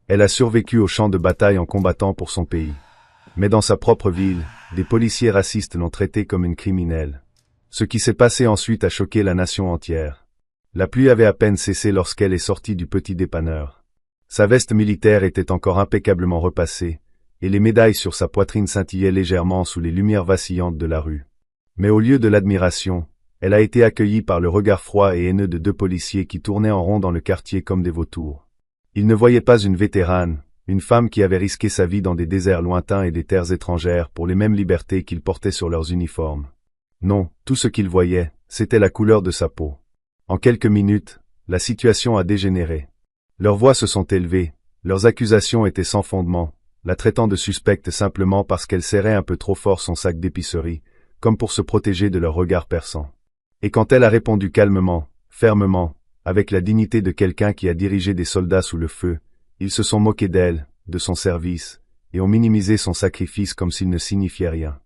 Elle a survécu au champ de bataille en combattant pour son pays. Mais dans sa propre ville, des policiers racistes l'ont traitée comme une criminelle. Ce qui s'est passé ensuite a choqué la nation entière. La pluie avait à peine cessé lorsqu'elle est sortie du petit dépanneur. Sa veste militaire était encore impeccablement repassée, et les médailles sur sa poitrine scintillaient légèrement sous les lumières vacillantes de la rue. Mais au lieu de l'admiration, elle a été accueillie par le regard froid et haineux de deux policiers qui tournaient en rond dans le quartier comme des vautours. Ils ne voyaient pas une vétérane, une femme qui avait risqué sa vie dans des déserts lointains et des terres étrangères pour les mêmes libertés qu'ils portaient sur leurs uniformes. Non, tout ce qu'ils voyaient, c'était la couleur de sa peau. En quelques minutes, la situation a dégénéré. Leurs voix se sont élevées, leurs accusations étaient sans fondement, la traitant de suspecte simplement parce qu'elle serrait un peu trop fort son sac d'épicerie, comme pour se protéger de leur regard perçant. Et quand elle a répondu calmement, fermement, avec la dignité de quelqu'un qui a dirigé des soldats sous le feu, ils se sont moqués d'elle, de son service, et ont minimisé son sacrifice comme s'il ne signifiait rien.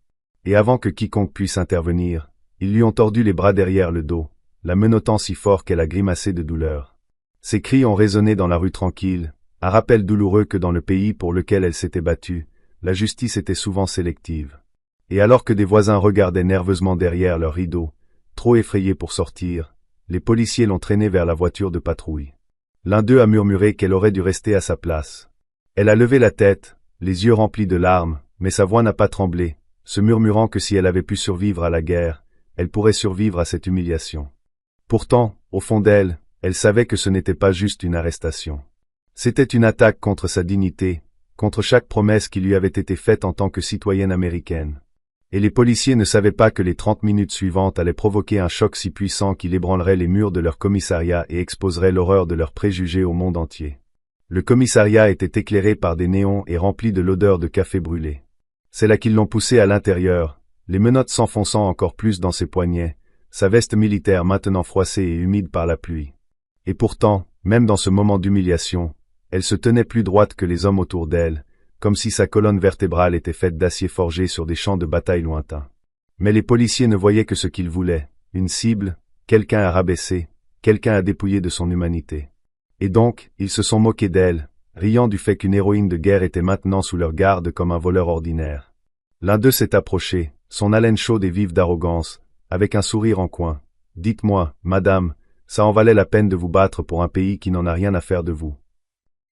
Et avant que quiconque puisse intervenir, ils lui ont tordu les bras derrière le dos, la menottant si fort qu'elle a grimacé de douleur. Ses cris ont résonné dans la rue tranquille, un rappel douloureux que dans le pays pour lequel elle s'était battue, la justice était souvent sélective. Et alors que des voisins regardaient nerveusement derrière leurs rideaux, trop effrayés pour sortir, les policiers l'ont traînée vers la voiture de patrouille. L'un d'eux a murmuré qu'elle aurait dû rester à sa place. Elle a levé la tête, les yeux remplis de larmes, mais sa voix n'a pas tremblé, se murmurant que si elle avait pu survivre à la guerre, elle pourrait survivre à cette humiliation. Pourtant, au fond d'elle, elle savait que ce n'était pas juste une arrestation. C'était une attaque contre sa dignité, contre chaque promesse qui lui avait été faite en tant que citoyenne américaine. Et les policiers ne savaient pas que les 30 minutes suivantes allaient provoquer un choc si puissant qu'il ébranlerait les murs de leur commissariat et exposerait l'horreur de leurs préjugés au monde entier. Le commissariat était éclairé par des néons et rempli de l'odeur de café brûlé. C'est là qu'ils l'ont poussé à l'intérieur, les menottes s'enfonçant encore plus dans ses poignets, sa veste militaire maintenant froissée et humide par la pluie. Et pourtant, même dans ce moment d'humiliation, elle se tenait plus droite que les hommes autour d'elle, comme si sa colonne vertébrale était faite d'acier forgé sur des champs de bataille lointains. Mais les policiers ne voyaient que ce qu'ils voulaient, une cible, quelqu'un à rabaisser, quelqu'un à dépouiller de son humanité. Et donc, ils se sont moqués d'elle, riant du fait qu'une héroïne de guerre était maintenant sous leur garde comme un voleur ordinaire. L'un d'eux s'est approché, son haleine chaude et vive d'arrogance, avec un sourire en coin. « Dites-moi, madame, ça en valait la peine de vous battre pour un pays qui n'en a rien à faire de vous. »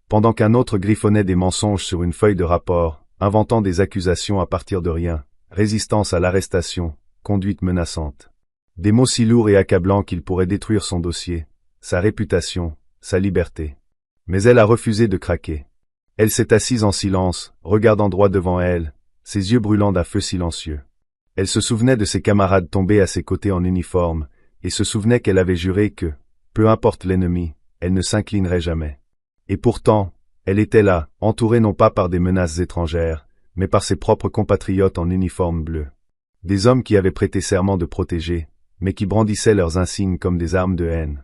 Pendant qu'un autre griffonnait des mensonges sur une feuille de rapport, inventant des accusations à partir de rien, résistance à l'arrestation, conduite menaçante. Des mots si lourds et accablants qu'ils pourraient détruire son dossier, sa réputation, sa liberté. Mais elle a refusé de craquer. Elle s'est assise en silence, regardant droit devant elle, ses yeux brûlants d'un feu silencieux. Elle se souvenait de ses camarades tombés à ses côtés en uniforme, et se souvenait qu'elle avait juré que, peu importe l'ennemi, elle ne s'inclinerait jamais. Et pourtant, elle était là, entourée non pas par des menaces étrangères, mais par ses propres compatriotes en uniforme bleu. Des hommes qui avaient prêté serment de protéger, mais qui brandissaient leurs insignes comme des armes de haine.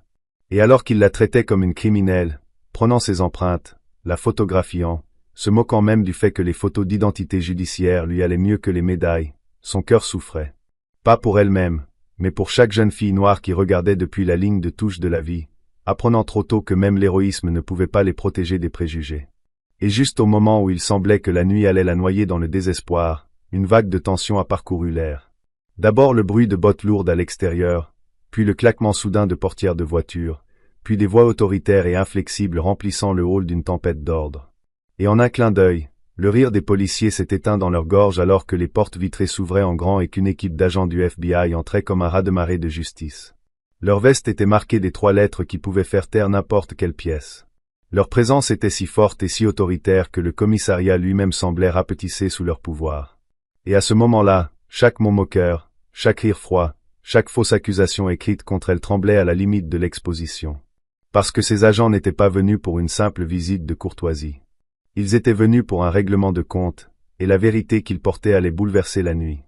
Et alors qu'ils la traitaient comme une criminelle, prenant ses empreintes, la photographiant, se moquant même du fait que les photos d'identité judiciaire lui allaient mieux que les médailles, son cœur souffrait. Pas pour elle-même, mais pour chaque jeune fille noire qui regardait depuis la ligne de touche de la vie, apprenant trop tôt que même l'héroïsme ne pouvait pas les protéger des préjugés. Et juste au moment où il semblait que la nuit allait la noyer dans le désespoir, une vague de tension a parcouru l'air. D'abord le bruit de bottes lourdes à l'extérieur, puis le claquement soudain de portières de voiture, puis des voix autoritaires et inflexibles remplissant le hall d'une tempête d'ordre. Et en un clin d'œil, le rire des policiers s'est éteint dans leur gorge alors que les portes vitrées s'ouvraient en grand et qu'une équipe d'agents du FBI entrait comme un raz-de-marée de justice. Leur veste était marquée des 3 lettres qui pouvaient faire taire n'importe quelle pièce. Leur présence était si forte et si autoritaire que le commissariat lui-même semblait rapetisser sous leur pouvoir. Et à ce moment-là, chaque mot moqueur, chaque rire froid, chaque fausse accusation écrite contre elle tremblait à la limite de l'exposition. Parce que ces agents n'étaient pas venus pour une simple visite de courtoisie. Ils étaient venus pour un règlement de compte, et la vérité qu'ils portaient allait bouleverser la nuit.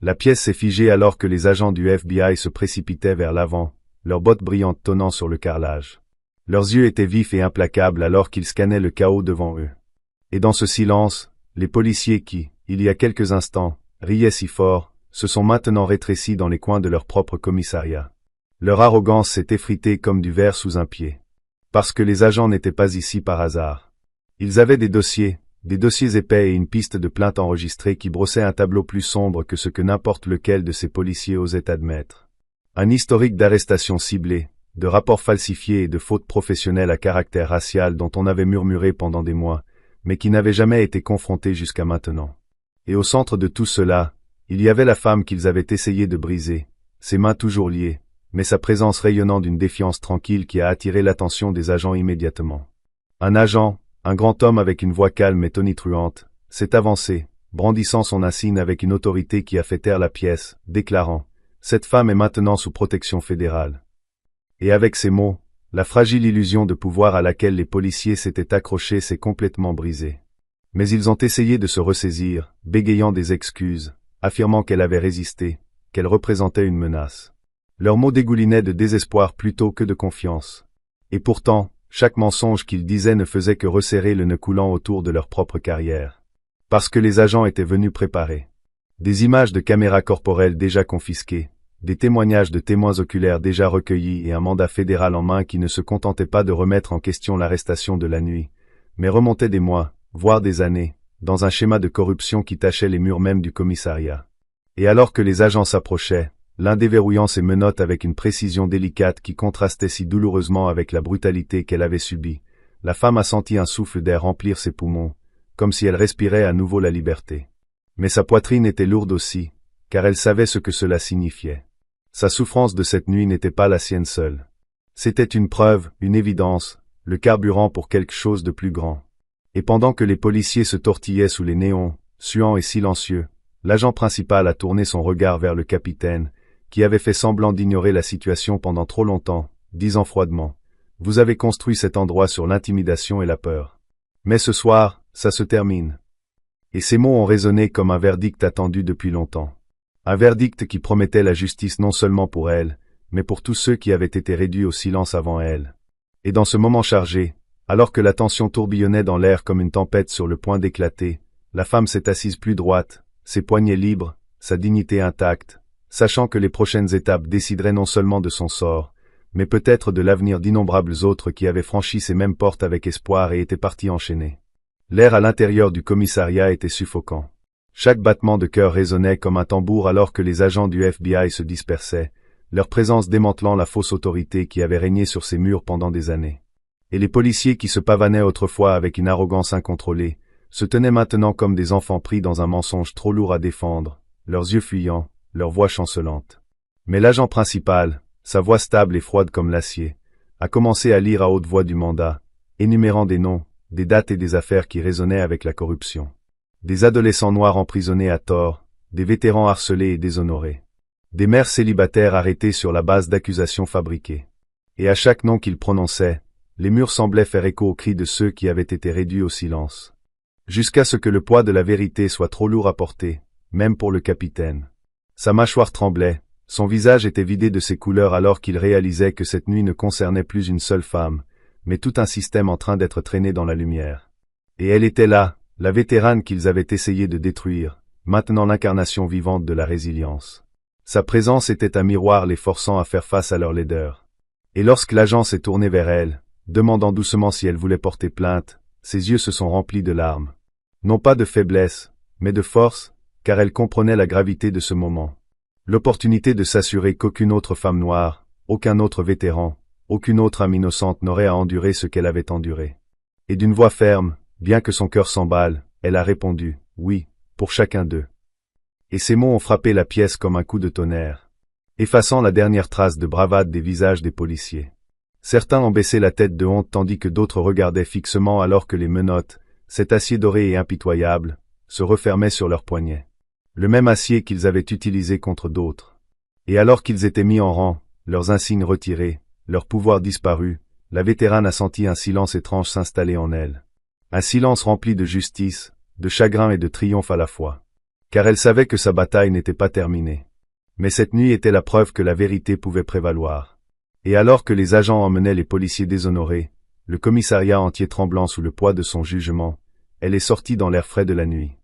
La pièce s'est figée alors que les agents du FBI se précipitaient vers l'avant, leurs bottes brillantes tonnant sur le carrelage. Leurs yeux étaient vifs et implacables alors qu'ils scannaient le chaos devant eux. Et dans ce silence, les policiers qui, il y a quelques instants, riaient si fort, se sont maintenant rétrécis dans les coins de leur propre commissariat. Leur arrogance s'est effritée comme du verre sous un pied. Parce que les agents n'étaient pas ici par hasard. Ils avaient des dossiers épais et une piste de plainte enregistrée qui brossait un tableau plus sombre que ce que n'importe lequel de ces policiers osait admettre. Un historique d'arrestations ciblées, de rapports falsifiés et de fautes professionnelles à caractère racial dont on avait murmuré pendant des mois, mais qui n'avaient jamais été confrontés jusqu'à maintenant. Et au centre de tout cela, il y avait la femme qu'ils avaient essayé de briser, ses mains toujours liées, mais sa présence rayonnant d'une défiance tranquille qui a attiré l'attention des agents immédiatement. Un agent, un grand homme avec une voix calme et tonitruante, s'est avancé, brandissant son insigne avec une autorité qui a fait taire la pièce, déclarant « Cette femme est maintenant sous protection fédérale ». Et avec ces mots, la fragile illusion de pouvoir à laquelle les policiers s'étaient accrochés s'est complètement brisée. Mais ils ont essayé de se ressaisir, bégayant des excuses, affirmant qu'elle avait résisté, qu'elle représentait une menace. Leurs mots dégoulinaient de désespoir plutôt que de confiance. Et pourtant, chaque mensonge qu'ils disaient ne faisait que resserrer le nœud coulant autour de leur propre carrière. Parce que les agents étaient venus préparés. Des images de caméras corporelles déjà confisquées, des témoignages de témoins oculaires déjà recueillis et un mandat fédéral en main qui ne se contentait pas de remettre en question l'arrestation de la nuit, mais remontait des mois, voire des années, dans un schéma de corruption qui tachait les murs mêmes du commissariat. Et alors que les agents s'approchaient, l'un déverrouillant ses menottes avec une précision délicate qui contrastait si douloureusement avec la brutalité qu'elle avait subie, la femme a senti un souffle d'air remplir ses poumons, comme si elle respirait à nouveau la liberté. Mais sa poitrine était lourde aussi, car elle savait ce que cela signifiait. Sa souffrance de cette nuit n'était pas la sienne seule. C'était une preuve, une évidence, le carburant pour quelque chose de plus grand. Et pendant que les policiers se tortillaient sous les néons, suants et silencieux, l'agent principal a tourné son regard vers le capitaine, qui avait fait semblant d'ignorer la situation pendant trop longtemps, disant froidement « Vous avez construit cet endroit sur l'intimidation et la peur. Mais ce soir, ça se termine. » Et ces mots ont résonné comme un verdict attendu depuis longtemps. Un verdict qui promettait la justice non seulement pour elle, mais pour tous ceux qui avaient été réduits au silence avant elle. Et dans ce moment chargé, alors que la tension tourbillonnait dans l'air comme une tempête sur le point d'éclater, la femme s'est assise plus droite, ses poignets libres, sa dignité intacte, sachant que les prochaines étapes décideraient non seulement de son sort, mais peut-être de l'avenir d'innombrables autres qui avaient franchi ces mêmes portes avec espoir et étaient partis enchaîner. L'air à l'intérieur du commissariat était suffocant. Chaque battement de cœur résonnait comme un tambour alors que les agents du FBI se dispersaient, leur présence démantelant la fausse autorité qui avait régné sur ces murs pendant des années. Et les policiers qui se pavanaient autrefois avec une arrogance incontrôlée, se tenaient maintenant comme des enfants pris dans un mensonge trop lourd à défendre, leurs yeux fuyants, leur voix chancelante. Mais l'agent principal, sa voix stable et froide comme l'acier, a commencé à lire à haute voix du mandat, énumérant des noms, des dates et des affaires qui résonnaient avec la corruption. Des adolescents noirs emprisonnés à tort, des vétérans harcelés et déshonorés. Des mères célibataires arrêtées sur la base d'accusations fabriquées. Et à chaque nom qu'il prononçait, les murs semblaient faire écho aux cris de ceux qui avaient été réduits au silence. Jusqu'à ce que le poids de la vérité soit trop lourd à porter, même pour le capitaine. Sa mâchoire tremblait, son visage était vidé de ses couleurs alors qu'il réalisait que cette nuit ne concernait plus une seule femme, mais tout un système en train d'être traîné dans la lumière. Et elle était là, la vétérane qu'ils avaient essayé de détruire, maintenant l'incarnation vivante de la résilience. Sa présence était un miroir les forçant à faire face à leur laideur. Et lorsque l'agent s'est tourné vers elle, demandant doucement si elle voulait porter plainte, ses yeux se sont remplis de larmes. Non pas de faiblesse, mais de force, car elle comprenait la gravité de ce moment. L'opportunité de s'assurer qu'aucune autre femme noire, aucun autre vétéran, aucune autre âme innocente n'aurait à endurer ce qu'elle avait enduré. Et d'une voix ferme, bien que son cœur s'emballe, elle a répondu « Oui, pour chacun d'eux ». Et ces mots ont frappé la pièce comme un coup de tonnerre, effaçant la dernière trace de bravade des visages des policiers. Certains ont baissé la tête de honte tandis que d'autres regardaient fixement alors que les menottes, cet acier doré et impitoyable, se refermaient sur leurs poignets. Le même acier qu'ils avaient utilisé contre d'autres. Et alors qu'ils étaient mis en rang, leurs insignes retirés, leur pouvoir disparu, la vétérane a senti un silence étrange s'installer en elle. Un silence rempli de justice, de chagrin et de triomphe à la fois. Car elle savait que sa bataille n'était pas terminée. Mais cette nuit était la preuve que la vérité pouvait prévaloir. Et alors que les agents emmenaient les policiers déshonorés, le commissariat entier tremblant sous le poids de son jugement, elle est sortie dans l'air frais de la nuit.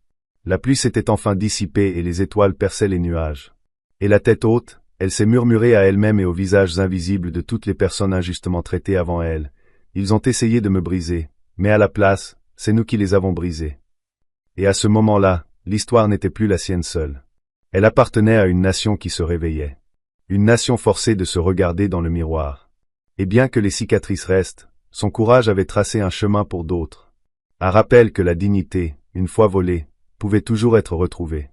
La pluie s'était enfin dissipée et les étoiles perçaient les nuages. Et la tête haute, elle s'est murmurée à elle-même et aux visages invisibles de toutes les personnes injustement traitées avant elle. Ils ont essayé de me briser, mais à la place, c'est nous qui les avons brisés. Et à ce moment-là, l'histoire n'était plus la sienne seule. Elle appartenait à une nation qui se réveillait. Une nation forcée de se regarder dans le miroir. Et bien que les cicatrices restent, son courage avait tracé un chemin pour d'autres. Un rappel que la dignité, une fois volée, pouvait toujours être retrouvée.